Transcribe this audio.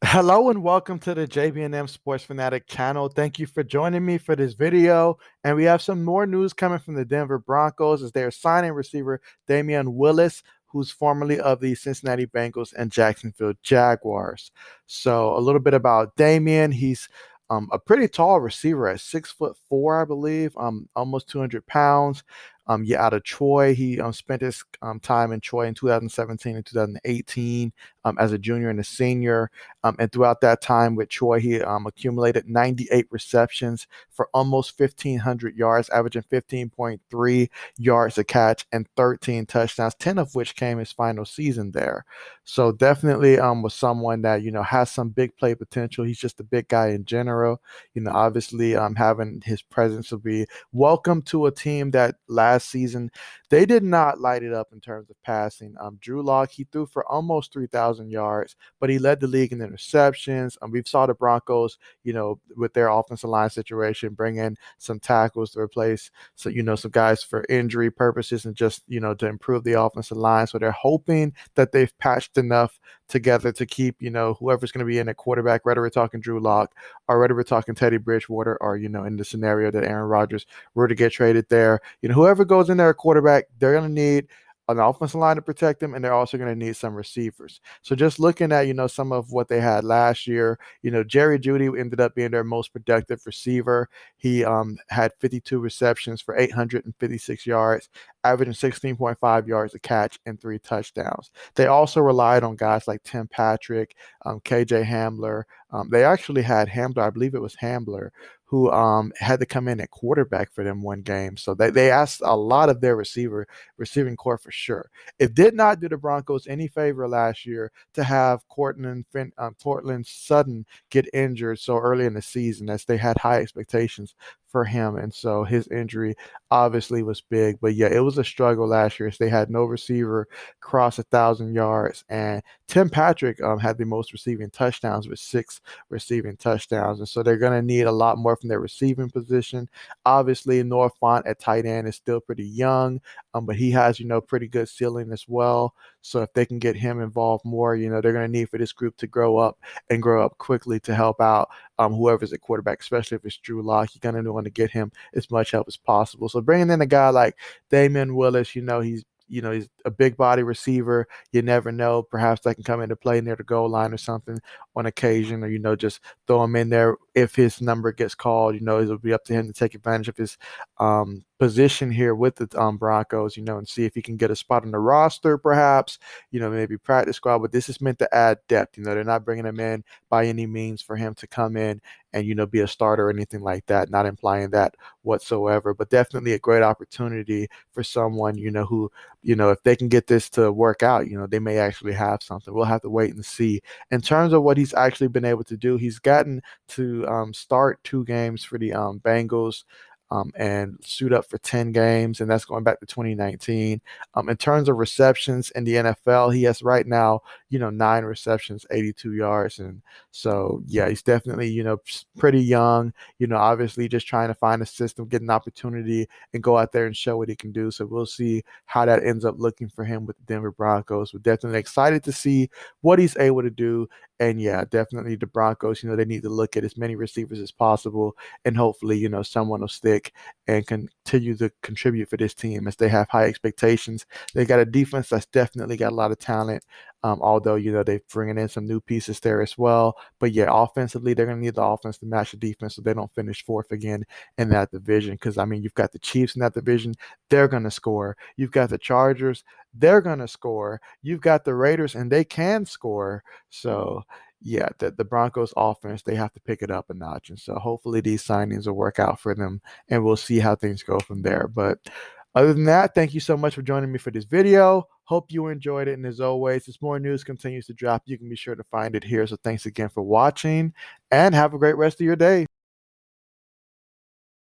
Hello and welcome to the JB&M Sports Fanatic channel. Thank you for joining me for this video. And we have some more news coming from the Denver Broncos as they are signing receiver Damion Willis, who's formerly of the Cincinnati Bengals and Jacksonville Jaguars. So a little bit about Damion. He's a pretty tall receiver at 6'4", I believe, almost 200 pounds. Yeah, out of Troy. He spent his time in Troy in 2017 and 2018 as a junior and a senior. And throughout that time with Troy, he accumulated 98 receptions for almost 1,500 yards, averaging 15.3 yards a catch and 13 touchdowns, 10 of which came his final season there. So definitely was someone that, has some big play potential. He's just a big guy in general. Obviously having his presence will be welcome to a team that last season they did not light it up in terms of passing. Drew Lock, he threw for almost 3,000 yards, but he led the league in interceptions. We saw the Broncos, with their offensive line situation, bring in some tackles to replace, so some guys for injury purposes and just to improve the offensive line. So they're hoping that they've patched enough together to keep whoever's going to be in at quarterback, whether we're talking Drew Lock or whether we're talking Teddy Bridgewater, or in the scenario that Aaron Rodgers were to get traded there, whoever goes in there at quarterback, they're going to need an offensive line to protect them, and they're also going to need some receivers. So just looking at some of what they had last year, Jerry Jeudy ended up being their most productive receiver. He had 52 receptions for 856 yards, averaging 16.5 yards a catch and 3 touchdowns. They also relied on guys like Tim Patrick, KJ Hamler. They actually had Hamler, I believe it was Hamler, who had to come in at quarterback for them one game. So they asked a lot of their receiving core for sure. It did not do the Broncos any favor last year to have Cortland Sutton get injured so early in the season, as they had high expectations for him. And so his injury obviously was big. But yeah, it was a struggle last year as they had no receiver cross 1,000 yards. And Tim Patrick had the most receiving touchdowns with 6 receiving touchdowns. And so they're going to need a lot more from their receiving position. Obviously, Noah Fant at tight end is still pretty young, but he has, pretty good ceiling as well. So if they can get him involved more, they're going to need for this group to grow up and grow up quickly to help out whoever's at quarterback, especially if it's Drew Lock. You're going to want to get him as much help as possible. So bringing in a guy like Damion Willis, he's a big body receiver. You never know. Perhaps that can come into play near the goal line or something on occasion, or, just throw him in there if his number gets called. It'll be up to him to take advantage of his position here with the Broncos, and see if he can get a spot on the roster, perhaps, maybe practice squad. But this is meant to add depth. They're not bringing him in by any means for him to come in and, be a starter or anything like that, not implying that whatsoever, but definitely a great opportunity for someone, who, if they can get this to work out, they may actually have something. We'll have to wait and see. In terms of what he's actually been able to do, he's gotten to start 2 games for the Bengals, and suit up for 10 games, and that's going back to 2019. In terms of receptions in the NFL, he has right now, 9 receptions, 82 yards. And so, yeah, he's definitely, pretty young, obviously just trying to find a system, get an opportunity, and go out there and show what he can do. So we'll see how that ends up looking for him with the Denver Broncos. We're definitely excited to see what he's able to do. And yeah, definitely the Broncos, they need to look at as many receivers as possible, and hopefully, someone will stick and continue to contribute for this team, as they have high expectations. They got a defense that's definitely got a lot of talent, although, they're bringing in some new pieces there as well. But yeah, offensively, they're going to need the offense to match the defense so they don't finish fourth again in that division. Because, you've got the Chiefs in that division. They're going to score. You've got the Chargers. They're going to score. You've got the Raiders, and they can score. So, yeah, the Broncos offense, they have to pick it up a notch. And so hopefully these signings will work out for them, and we'll see how things go from there. But other than that, thank you so much for joining me for this video. Hope you enjoyed it. And as always, as more news continues to drop, you can be sure to find it here. So thanks again for watching, and have a great rest of your day.